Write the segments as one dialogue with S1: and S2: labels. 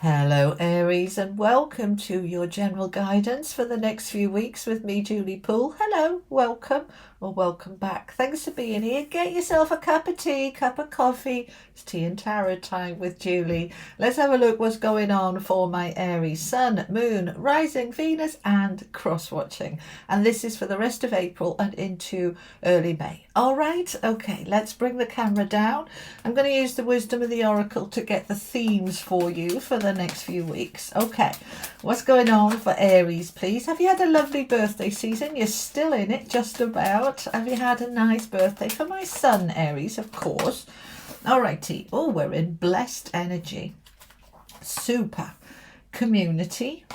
S1: Hello, Aries, and welcome to your general guidance for the next few weeks with me, Julie Poole. Hello, welcome, or welcome back. Thanks for being here. Get yourself a cup of tea, cup of coffee. It's tea and tarot time with Julie. Let's have a look what's going on for my Aries Sun, Moon, Rising, Venus, and cross-watching. And this is for the rest of April and into early May. All right, okay, let's bring the camera down. I'm going to use the wisdom of the oracle to get the themes for you for the next few weeks. Okay, what's going on for Aries, please? Have you had a lovely birthday season? You're still in it, just about. Have you had a nice birthday? For my son, Aries, of course. All righty. Oh, we're in blessed energy. Super. Community.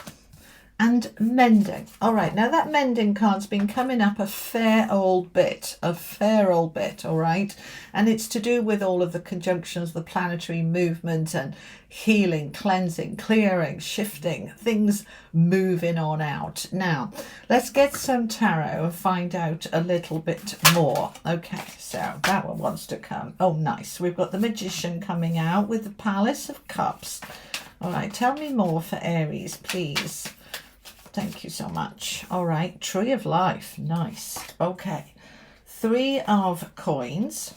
S1: And mending. All right, now that mending card's been coming up a fair old bit, all right? And it's to do with all of the conjunctions, the planetary movement and healing, cleansing, clearing, shifting, things moving on out. Now, let's get some tarot and find out a little bit more. Okay, so that one wants to come. Oh, nice. We've got the Magician coming out with the Palace of Cups. All right, tell me more for Aries, please. Thank you so much. All right, Tree of Life. Nice. Okay. 3 of Coins,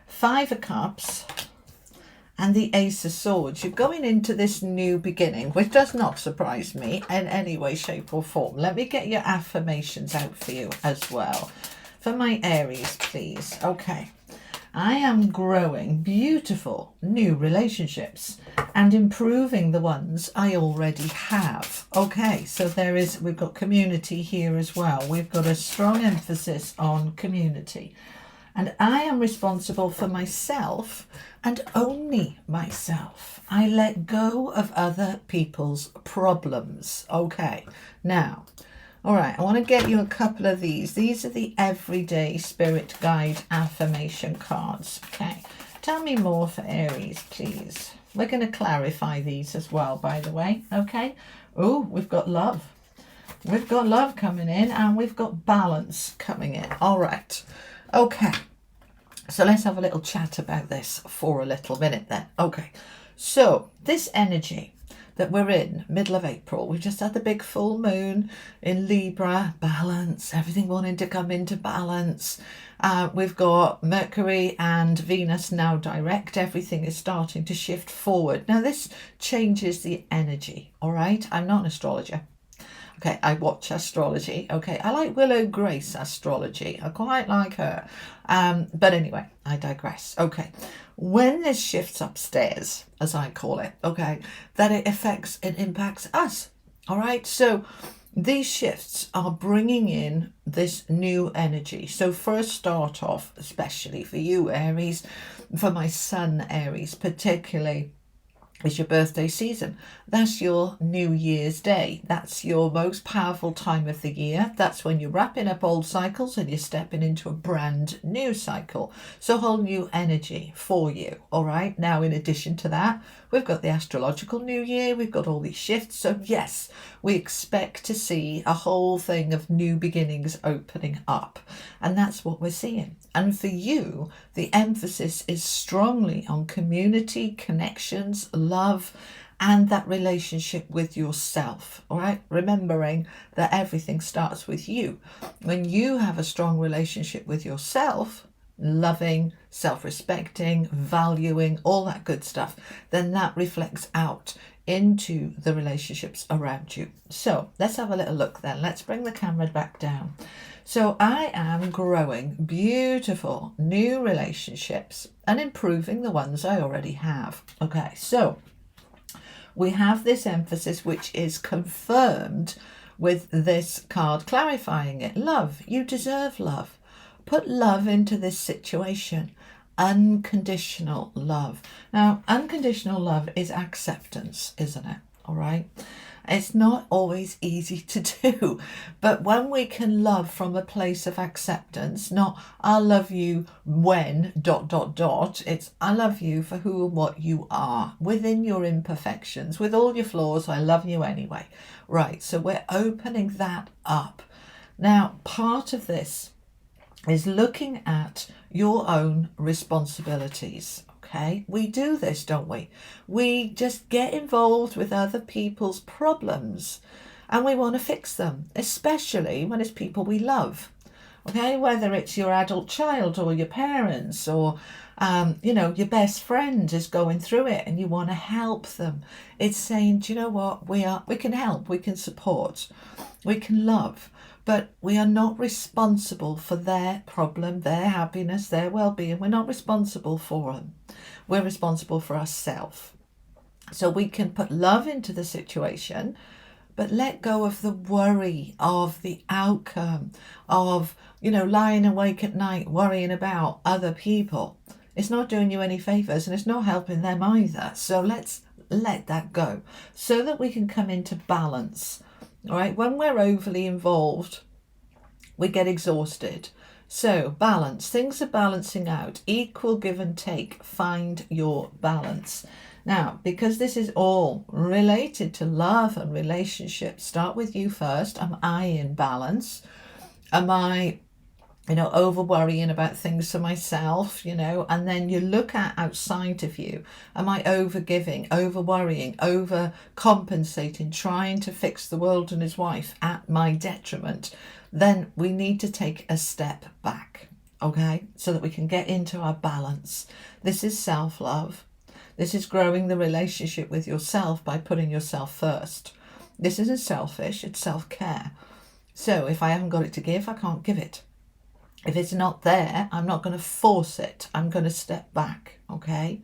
S1: 5 of Cups, and the Ace of Swords. You're going into this new beginning, which does not surprise me in any way, shape, or form. Let me get your affirmations out for you as well. For my Aries, please. Okay. I am growing beautiful new relationships and improving the ones I already have. Okay, so we've got community here as well. We've got a strong emphasis on community. And I am responsible for myself and only myself. I let go of other people's problems. Okay, now, all right, I want to get you a couple of these. These are the everyday spirit guide affirmation cards. Okay, tell me more for Aries, please. We're going to clarify these as well, by the way. Okay. Oh, we've got love. We've got love coming in and we've got balance coming in. All right. Okay. So let's have a little chat about this for a little minute then. Okay. So this energy that we're in middle of April, we've just had the big full moon in Libra, balance, everything wanting to come into balance. We've got Mercury and Venus now direct. Everything is starting to shift forward. Now this changes the energy. All right, I'm not an astrologer. Okay, I watch astrology. Okay, I like Willow Grace astrology. I quite like her. But anyway, I digress. Okay, when this shifts upstairs, as I call it, okay, that it affects and impacts us. All right, so these shifts are bringing in this new energy. So first start off, especially for you, Aries, for my son, Aries, particularly, is your birthday season. That's your New Year's Day. That's your most powerful time of the year. That's when you're wrapping up old cycles and you're stepping into a brand new cycle. So whole new energy for you. All right. Now, in addition to that, we've got the astrological new year. We've got all these shifts. So yes, we expect to see a whole thing of new beginnings opening up. And that's what we're seeing. And for you, the emphasis is strongly on community, connections, love, and that relationship with yourself. All right, remembering that everything starts with you. When you have a strong relationship with yourself, loving, self-respecting, valuing, all that good stuff, then that reflects out into the relationships around you. So let's have a little look then. Let's bring the camera back down. So I am growing beautiful new relationships and improving the ones I already have. Okay, so we have this emphasis which is confirmed with this card clarifying it. Love, you deserve love. Put love into this situation. Unconditional love. Now, unconditional love is acceptance, isn't it? All right. It's not always easy to do, but when we can love from a place of acceptance, not I love you when ... it's I love you for who and what you are within your imperfections, with all your flaws. I love you anyway. Right. So we're opening that up. Now, part of this is looking at your own responsibilities. okay? We do this, don't we? We just get involved with other people's problems and we want to fix them, especially when it's people we love. Okay, whether it's your adult child or your parents or, your best friend is going through it and you want to help them. It's saying, do you know what? We can help, we can support, we can love, but we are not responsible for their problem, their happiness, their well-being. We're not responsible for them. We're responsible for ourselves. So we can put love into the situation, but let go of the worry of the outcome of, lying awake at night worrying about other people. It's not doing you any favors and it's not helping them either. So let's let that go so that we can come into balance. All right. When we're overly involved, we get exhausted. So balance, things are balancing out, equal give and take. Find your balance. Now, because this is all related to love and relationships, start with you first. Am I in balance? Am I, over worrying about things for myself, and then you look at outside of you. Am I over giving, over worrying, over compensating, trying to fix the world and his wife at my detriment? Then we need to take a step back, okay, so that we can get into our balance. This is self-love. This is growing the relationship with yourself by putting yourself first. This isn't selfish, it's self-care. So if I haven't got it to give, I can't give it. If it's not there, I'm not going to force it. I'm going to step back, okay?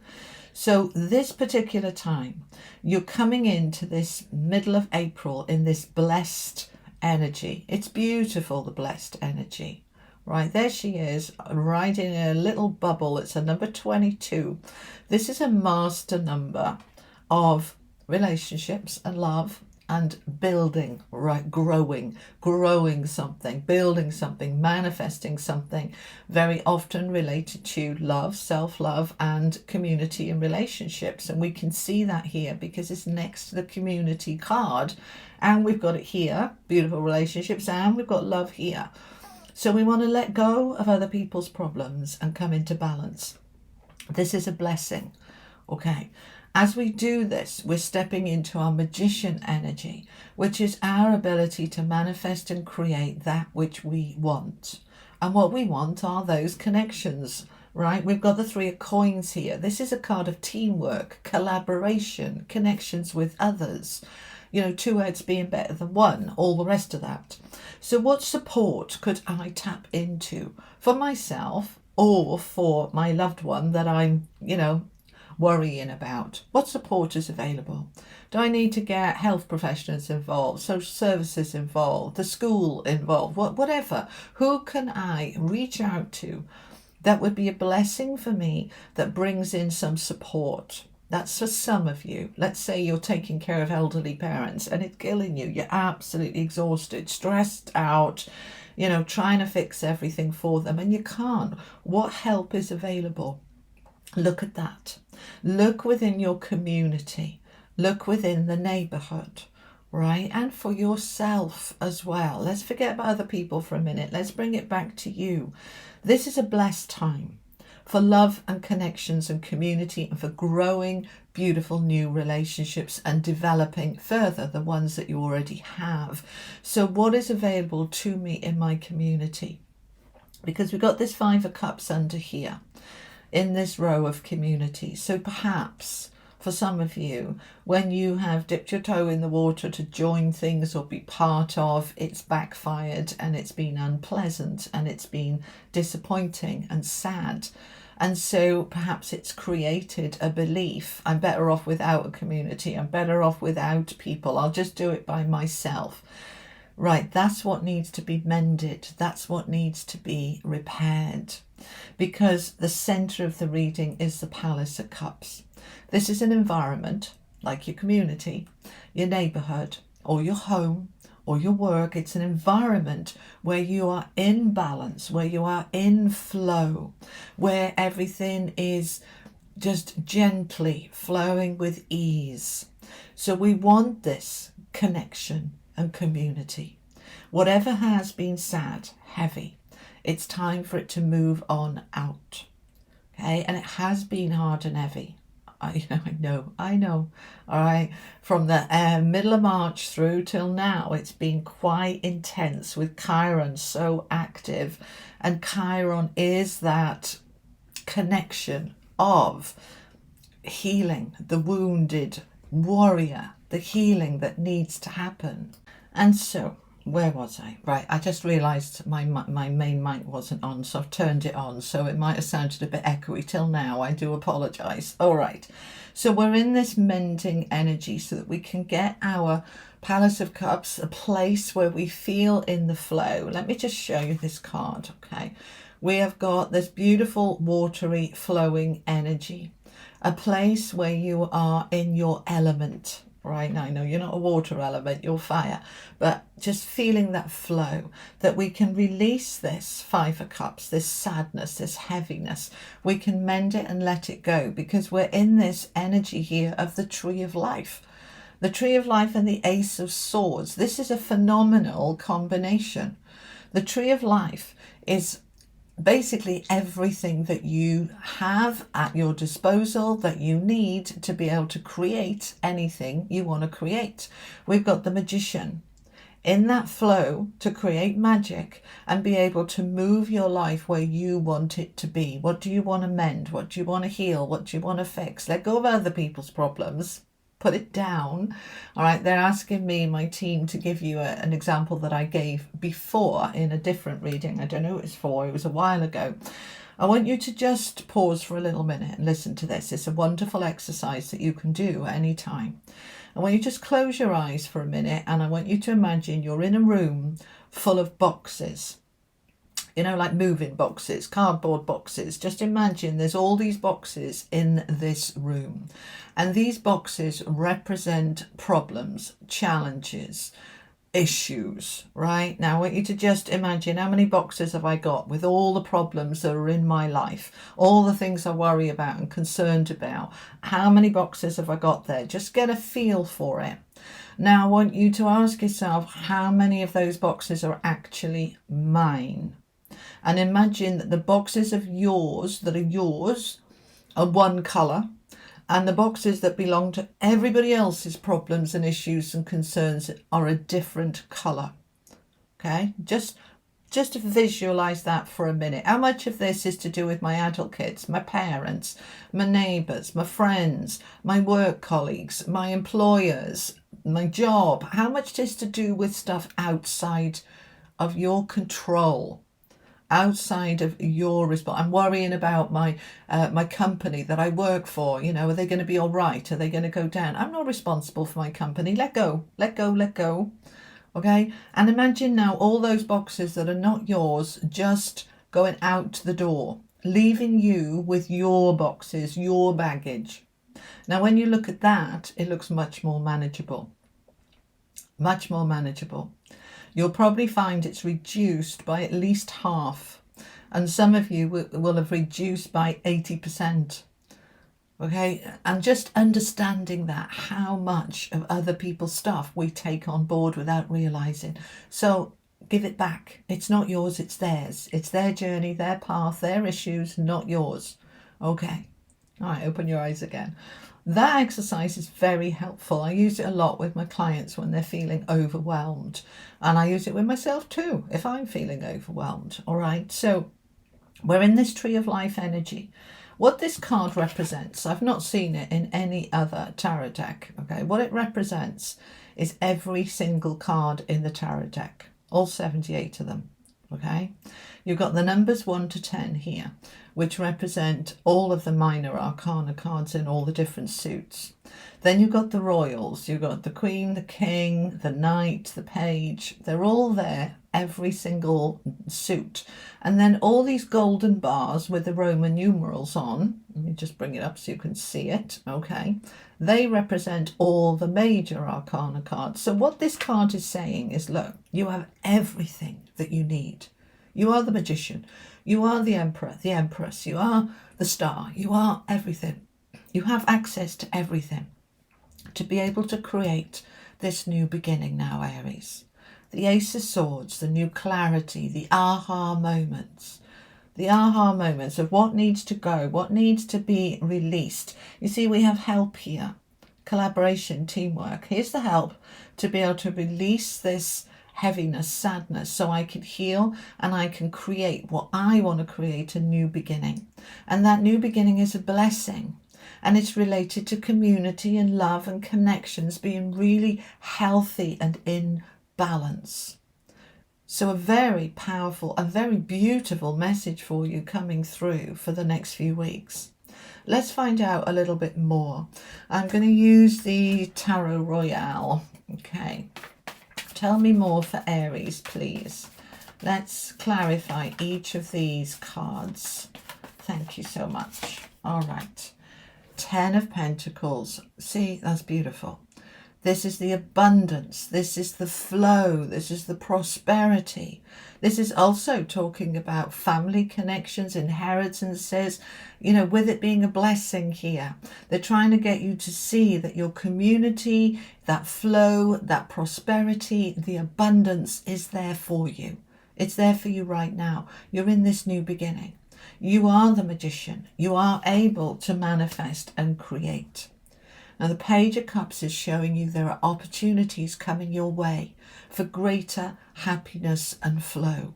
S1: So this particular time, you're coming into this middle of April in this blessed energy. It's beautiful, the blessed energy. Right, there she is, right in a little bubble. It's a number 22. This is a master number of relationships and love and building, right, growing something, building something, manifesting something, very often related to love, self-love, and community and relationships. And we can see that here because it's next to the community card. And we've got it here, beautiful relationships, and we've got love here. So we want to let go of other people's problems and come into balance. This is a blessing, okay? As we do this, we're stepping into our magician energy, which is our ability to manifest and create that which we want. And what we want are those connections, right? We've got the 3 of coins here. This is a card of teamwork, collaboration, connections with others. 2 heads being better than one, all the rest of that. So what support could I tap into for myself or for my loved one that I'm, worrying about? What support is available? Do I need to get health professionals involved, social services involved, the school involved, whatever? Who can I reach out to that would be a blessing for me that brings in some support? That's for some of you. Let's say you're taking care of elderly parents and it's killing you. You're absolutely exhausted, stressed out, trying to fix everything for them and you can't. What help is available? Look at that. Look within your community. Look within the neighborhood, right? And for yourself as well. Let's forget about other people for a minute. Let's bring it back to you. This is a blessed time for love and connections and community and for growing beautiful new relationships and developing further the ones that you already have. So what is available to me in my community? Because we've got this 5 of Cups under here in this row of community. So perhaps for some of you, when you have dipped your toe in the water to join things or be part of, it's backfired and it's been unpleasant and it's been disappointing and sad. And so perhaps it's created a belief, I'm better off without a community, I'm better off without people, I'll just do it by myself. Right, that's what needs to be mended, that's what needs to be repaired. Because the center of the reading is the Palace of Cups. This is an environment, like your community, your neighborhood, or your home, or your work. It's an environment where you are in balance, where you are in flow, where everything is just gently flowing with ease. So we want this connection and community. Whatever has been sad, heavy, it's time for it to move on out. Okay, and it has been hard and heavy. I know. All right, from the middle of March through till now, it's been quite intense with Chiron so active, and Chiron is that connection of healing the wounded warrior, the healing that needs to happen. And so, where was I? Right, I just realised my main mic wasn't on, so I've turned it on, so it might have sounded a bit echoey till now. I do apologise. All right, so we're in this mending energy so that we can get our Palace of Cups, a place where we feel in the flow. Let me just show you this card, okay? We have got this beautiful, watery, flowing energy, a place where you are in your element. Right now, I know you're not a water element, you're fire, but just feeling that flow, that we can release this Five of Cups, this sadness, this heaviness. We can mend it and let it go, because we're in this energy here of the Tree of Life. The Tree of Life and the Ace of Swords. This is a phenomenal combination. The Tree of Life is basically everything that you have at your disposal that you need to be able to create anything you want to create. We've got the Magician in that flow to create magic and be able to move your life where you want it to be. What do you want to mend? What do you want to heal? What do you want to fix? Let go of other people's problems. Put it down. All right, they're asking me, my team, to give you an example that I gave before in a different reading. I don't know who it's for. It was a while ago. I want you to just pause for a little minute and listen to this. It's a wonderful exercise that you can do at any time. I want you to just close your eyes for a minute, and I want you to imagine you're in a room full of boxes. You know, like moving boxes, cardboard boxes. Just imagine there's all these boxes in this room. And these boxes represent problems, challenges, issues, right? Now I want you to just imagine, how many boxes have I got with all the problems that are in my life, all the things I worry about and concerned about. How many boxes have I got there? Just get a feel for it. Now I want you to ask yourself, how many of those boxes are actually mine? And imagine that the boxes of yours that are yours are one colour, and the boxes that belong to everybody else's problems and issues and concerns are a different colour. Okay, just visualize that for a minute. How much of this is to do with my adult kids, my parents, my neighbours, my friends, my work colleagues, my employers, my job? How much is to do with stuff outside of your control, outside of your response? I'm worrying about my company that I work for. You know, are they going to be all right? Are they going to go down? I'm not responsible for my company. Let go, let go, let go. Okay, and imagine now all those boxes that are not yours just going out the door, leaving you with your boxes, your baggage. Now when you look at that, it looks much more manageable. Much more manageable. You'll probably find it's reduced by at least half, and some of you will have reduced by 80%. Okay, and just understanding that, how much of other people's stuff we take on board without realizing. So give it back. It's not yours, it's theirs. It's their journey, their path, their issues, not yours. Okay, all right, open your eyes again. That exercise is very helpful. I use it a lot with my clients when they're feeling overwhelmed, and I use it with myself too if I'm feeling overwhelmed. All right, so we're in this Tree of Life energy. What this card represents, I've not seen it in any other tarot deck. Okay, what it represents is every single card in the tarot deck, all 78 of them. Okay, you've got the numbers 1 to 10 here, which represent all of the minor arcana cards in all the different suits. Then you've got the royals, you've got the queen, the king, the knight, the page. They're all there, every single suit. And then all these golden bars with the Roman numerals on, let me just bring it up so you can see it, okay? They represent all the major arcana cards. So what this card is saying is, look, you have everything that you need. You are the magician. You are the emperor, the empress. You are the star. You are everything. You have access to everything to be able to create this new beginning now, Aries. The Ace of Swords, the new clarity, the aha moments, the aha moments of what needs to go, what needs to be released. You see, we have help here, collaboration, teamwork. Here's the help to be able to release this heaviness, sadness, so I can heal and I can create what I want to create, a new beginning. And that new beginning is a blessing. And it's related to community and love and connections being really healthy and in balance. So a very powerful, a very beautiful message for you coming through for the next few weeks. Let's find out a little bit more. I'm going to use the Tarot Royale. Okay. Tell me more for Aries, please. Let's clarify each of these cards. Thank you so much. All right. 10 of Pentacles. See, that's beautiful. This is the abundance. This is the flow. This is the prosperity. This is also talking about family connections, inheritances, you know, with it being a blessing here. They're trying to get you to see that your community, that flow, that prosperity, the abundance is there for you. It's there for you right now. You're in this new beginning. You are the magician. You are able to manifest and create. Now the Page of Cups is showing you there are opportunities coming your way for greater happiness and flow,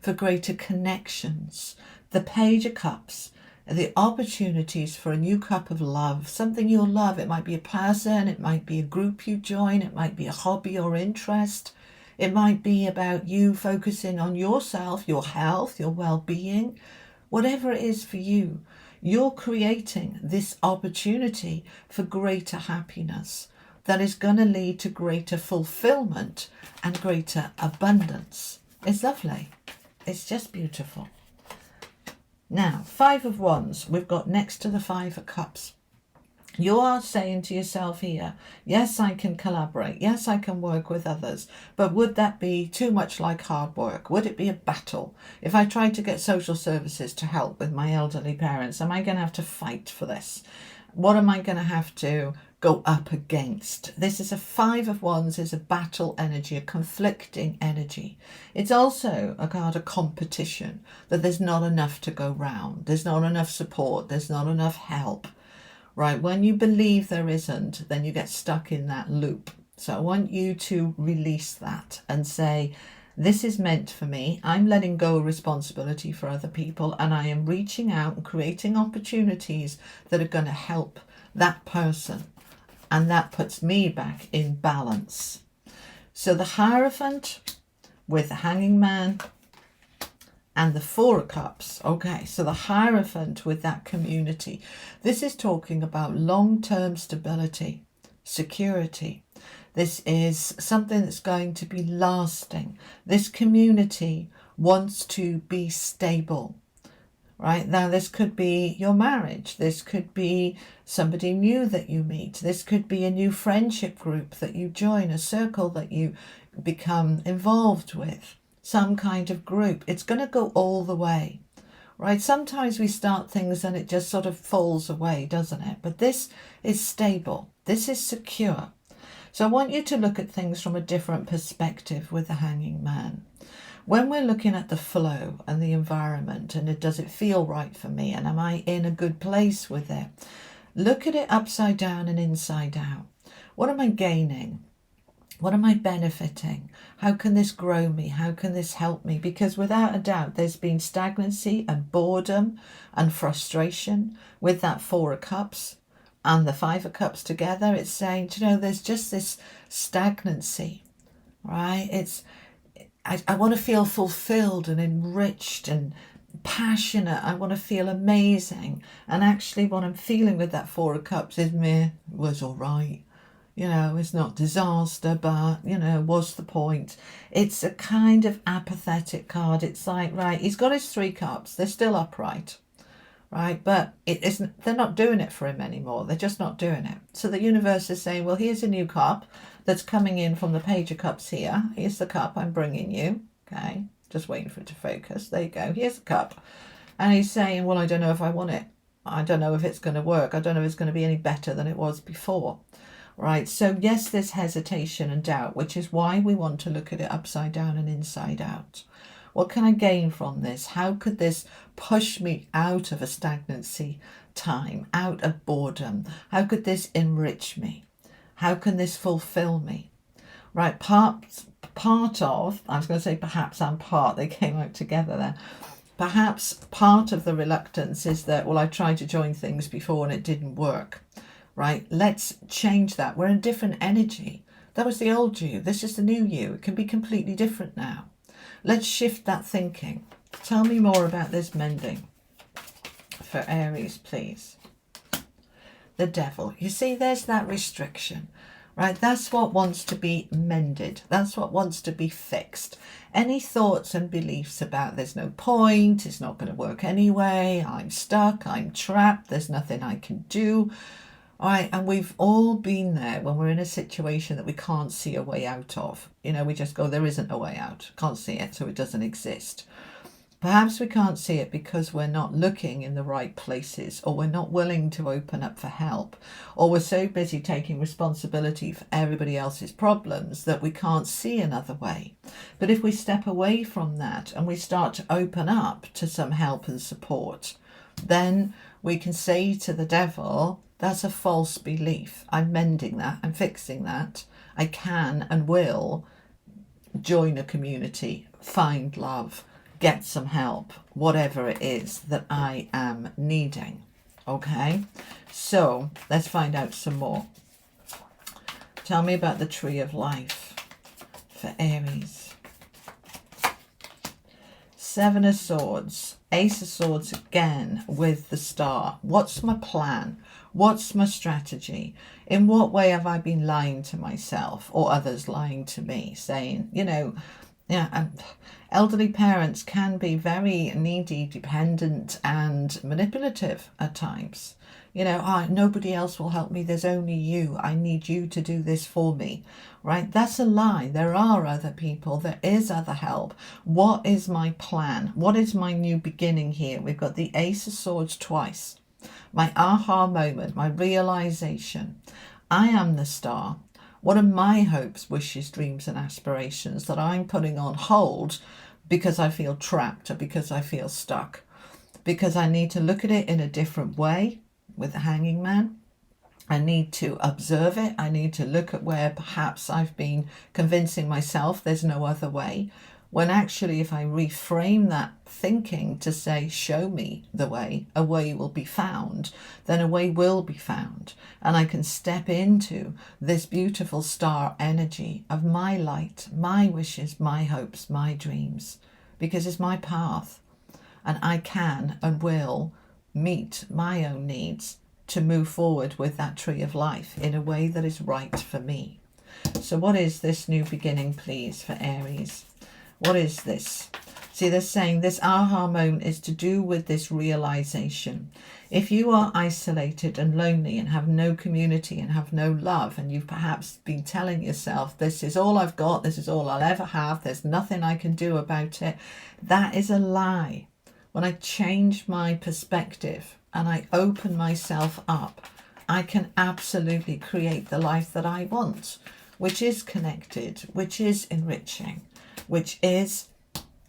S1: for greater connections. The Page of Cups are the opportunities for a new cup of love, something you'll love. It might be a person, it might be a group you join, it might be a hobby or interest. It might be about you focusing on yourself, your health, your well-being. Whatever it is for you, you're creating this opportunity for greater happiness that is going to lead to greater fulfillment and greater abundance. It's lovely. It's just beautiful. Now, 5 of Wands, we've got next to the 5 of Cups. You are saying to yourself here, yes, I can collaborate. Yes, I can work with others. But would that be too much like hard work? Would it be a battle? If I tried to get social services to help with my elderly parents, am I going to have to fight for this? What am I going to have to go up against? This is a 5 of Wands, is a battle energy, a conflicting energy. It's also a card of competition, that there's not enough to go round. There's not enough support. There's not enough help. Right, when you believe there isn't, then you get stuck in that loop. So I want you to release that and say, this is meant for me. I'm letting go of responsibility for other people, and I am reaching out and creating opportunities that are going to help that person. And that puts me back in balance. So the Hierophant with the Hanging Man and the 4 of Cups. Okay, so the Hierophant with that community. This is talking about long-term stability, security. This is something that's going to be lasting. This community wants to be stable. Right, now this could be your marriage. This could be somebody new that you meet. This could be a new friendship group that you join, a circle that you become involved with. Some kind of group. It's going to go all the way, right? Sometimes we start things and it just sort of falls away, doesn't it? But this is stable. This is secure. So I want you to look at things from a different perspective with the Hanging Man. When we're looking at the flow and the environment, and does it feel right for me? And am I in a good place with it? Look at it upside down and inside out. What am I gaining? What am I benefiting? How can this grow me? How can this help me? Because without a doubt, there's been stagnancy and boredom and frustration with that 4 of Cups and the 5 of Cups together. It's saying, you know, there's just this stagnancy, right? I want to feel fulfilled and enriched and passionate. I want to feel amazing. And actually what I'm feeling with that 4 of Cups is meh, was all right. You know, it's not disaster, but, you know, what's the point? It's a kind of apathetic card. It's like, right, he's got his 3 cups. They're still upright, right? But it isn't. They're not doing it for him anymore. They're just not doing it. So the universe is saying, well, here's a new cup that's coming in from the Page of Cups here. Here's the cup I'm bringing you. Okay, just waiting for it to focus. There you go. Here's the cup. And he's saying, well, I don't know if I want it. I don't know if it's going to work. I don't know if it's going to be any better than it was before. Right, so yes, there's hesitation and doubt, which is why we want to look at it upside down and inside out. What can I gain from this? How could this push me out of a stagnancy time, out of boredom? How could this enrich me? How can this fulfill me? Right, part of, I was going to say perhaps and part, they came out together there. Perhaps part of the reluctance is that, well, I tried to join things before and it didn't work. Right, let's change that. We're in different energy. That was the old you. This is the new you. It can be completely different now. Let's shift that thinking. Tell me more about this mending for Aries, please. The devil. You see, there's that restriction, right? That's what wants to be mended. That's what wants to be fixed. Any thoughts and beliefs about there's no point, it's not going to work anyway, I'm stuck, I'm trapped, there's nothing I can do. All right, and we've all been there when we're in a situation that we can't see a way out of. You know, we just go, there isn't a way out. Can't see it, so it doesn't exist. Perhaps we can't see it because we're not looking in the right places, or we're not willing to open up for help, or we're so busy taking responsibility for everybody else's problems that we can't see another way. But if we step away from that and we start to open up to some help and support, then we can say to the devil, that's a false belief. I'm mending that. I'm fixing that. I can and will join a community, find love, get some help, whatever it is that I am needing. Okay, so let's find out some more. Tell me about the tree of life for Aries. Seven of Swords, Ace of Swords again with the star. What's my plan? What's my strategy? In what way have I been lying to myself or others lying to me, saying, you know, yeah, elderly parents can be very needy, dependent and manipulative at times. You know, nobody else will help me. There's only you. I need you to do this for me, right? That's a lie. There are other people. There is other help. What is my plan? What is my new beginning here? We've got the Ace of Swords twice. My aha moment, my realization. I am the star. What are my hopes, wishes, dreams and aspirations that I'm putting on hold because I feel trapped or because I feel stuck? Because I need to look at it in a different way with the Hanging Man. I need to observe it. I need to look at where perhaps I've been convincing myself there's no other way. When actually, if I reframe that thinking to say, show me the way, a way will be found, then a way will be found. And I can step into this beautiful star energy of my light, my wishes, my hopes, my dreams, because it's my path. And I can and will meet my own needs to move forward with that tree of life in a way that is right for me. So what is this new beginning, please, for Aries? What is this? See, they're saying this aha moment is to do with this realization. If you are isolated and lonely and have no community and have no love, and you've perhaps been telling yourself, this is all I've got, this is all I'll ever have, there's nothing I can do about it, that is a lie. When I change my perspective and I open myself up, I can absolutely create the life that I want, which is connected, which is enriching, which is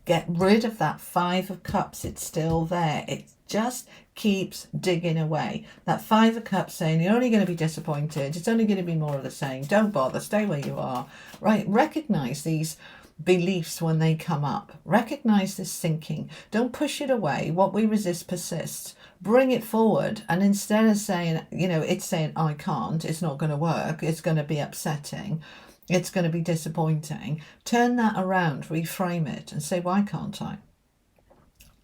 S1: get rid of that Five of Cups. It's still there. It just keeps digging away. That Five of Cups saying you're only going to be disappointed. It's only going to be more of the same. Don't bother. Stay where you are. Right? Recognize these beliefs when they come up. Recognize this thinking. Don't push it away. What we resist persists. Bring it forward, and instead of saying, you know, it's saying I can't, it's not going to work, it's going to be upsetting, it's going to be disappointing, turn that around, reframe it and say, why can't I?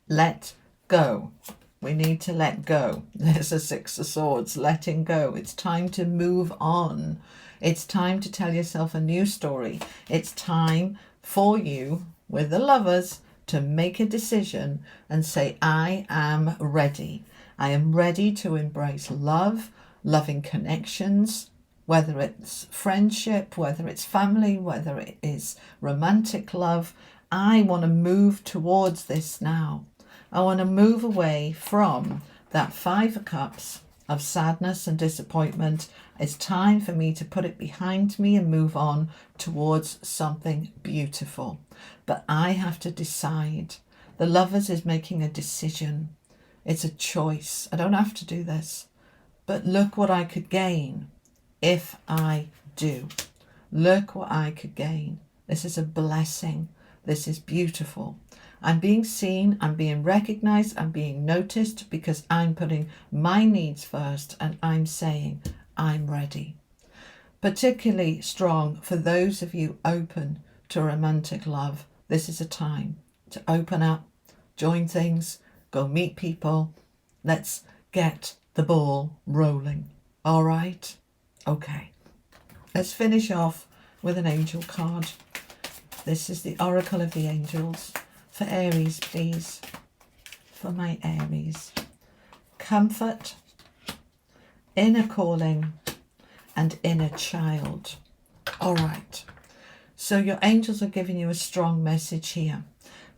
S1: Let go. We need to let go. There's a Six of Swords, letting go. It's time to move on. It's time to tell yourself a new story. It's time for you, with the Lovers, to make a decision and say, I am ready. I am ready to embrace love, loving connections, whether it's friendship, whether it's family, whether it is romantic love. I want to move towards this now. I want to move away from that Five of Cups of sadness and disappointment. It's time for me to put it behind me and move on towards something beautiful. But I have to decide. The Lovers is making a decision. It's a choice. I don't have to do this. But look what I could gain if I do. Look what I could gain. This is a blessing. This is beautiful. I'm being seen, I'm being recognized, I'm being noticed because I'm putting my needs first and I'm saying I'm ready. Particularly strong for those of you open to romantic love. This is a time to open up, join things, go meet people. Let's get the ball rolling. All right? Okay. Let's finish off with an angel card. This is the Oracle of the Angels. For Aries, please. For my Aries. Comfort, inner calling, and inner child. All right. So your angels are giving you a strong message here.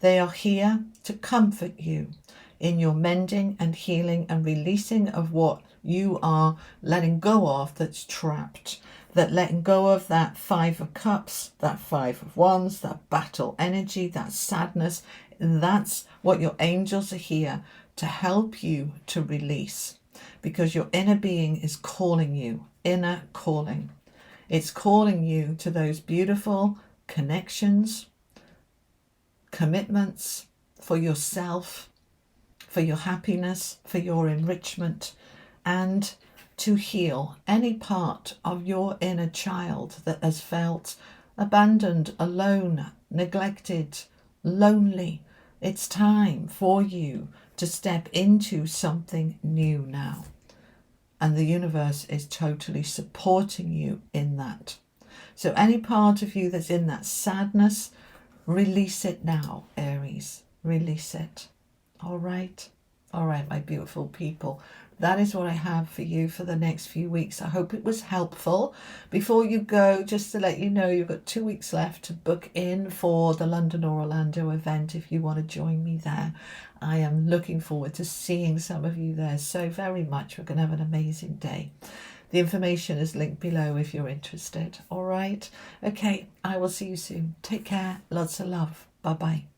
S1: They are here to comfort you in your mending and healing and releasing of what you are letting go of that's trapped. That letting go of that 5 of Cups, that 5 of Wands, that battle energy, that sadness. That's what your angels are here to help you to release. Because your inner being is calling you, inner calling. It's calling you to those beautiful connections, commitments for yourself, for your happiness, for your enrichment, and to heal any part of your inner child that has felt abandoned, alone, neglected, lonely. It's time for you to step into something new now. And the universe is totally supporting you in that. So any part of you that's in that sadness, release it now, Aries. Release it. All right? All right, my beautiful people. That is what I have for you for the next few weeks. I hope it was helpful. Before you go, just to let you know, you've got 2 weeks left to book in for the London or Orlando event if you want to join me there. I am looking forward to seeing some of you there so very much. We're going to have an amazing day. The information is linked below if you're interested. All right? Okay, I will see you soon. Take care. Lots of love. Bye-bye.